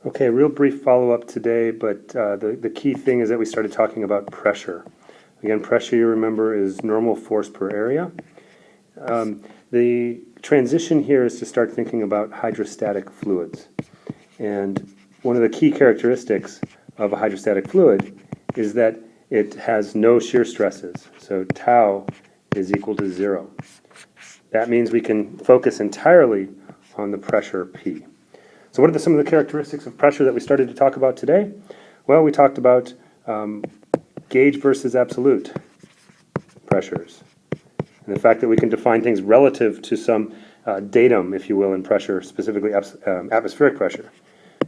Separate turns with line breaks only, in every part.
Okay, real brief follow-up today, but the key thing is that we started talking about pressure. Again, pressure, you remember, is normal force per area. The transition here is to start thinking about hydrostatic fluids. And one of the key characteristics of a hydrostatic fluid is that it has no shear stresses. So tau is equal to 0. That means we can focus entirely on the pressure P. So what are some of the characteristics of pressure that we started to talk about today? Well, we talked about gauge versus absolute pressures, and the fact that we can define things relative to some datum, if you will, in pressure, specifically atmospheric pressure.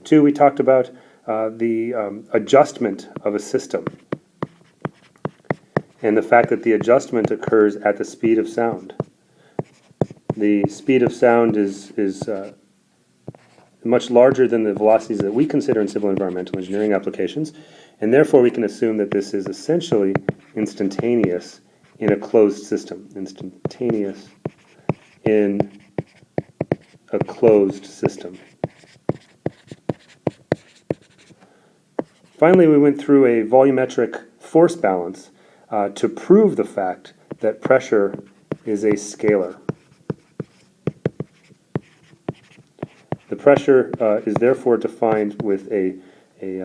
2, we talked about the adjustment of a system, and the fact that the adjustment occurs at the speed of sound. The speed of sound is much larger than the velocities that we consider in civil environmental engineering applications, and therefore we can assume that this is essentially instantaneous in a closed system. Instantaneous in a closed system. Finally, we went through a volumetric force balance to prove the fact that pressure is a scalar. The pressure is therefore defined with a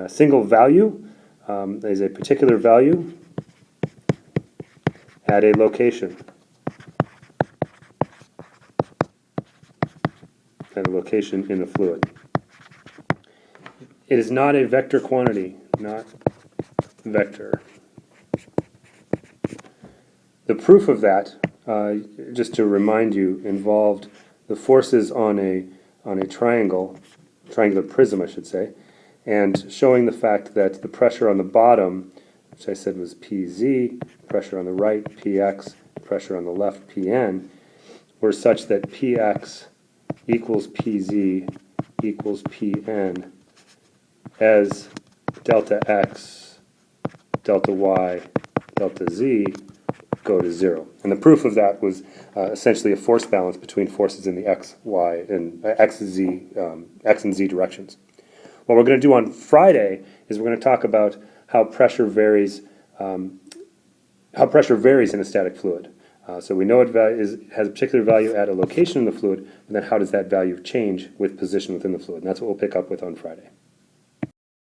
single value, as a particular value at a location. At a location in the fluid. It is not a vector quantity, not vector. The proof of that, just to remind you, involved the forces on a triangular prism, I should say, and showing the fact that the pressure on the bottom, which I said was Pz, pressure on the right, Px, pressure on the left, Pn, were such that Px equals Pz equals Pn as delta x, delta y, delta z go to 0. And the proof of that was essentially a force balance between forces in the x, y, and x and z directions. What we're going to do on Friday is we're going to talk about how pressure varies in a static fluid. So we know it has a particular value at a location in the fluid, and then how does that value change with position within the fluid? And that's what we'll pick up with on Friday.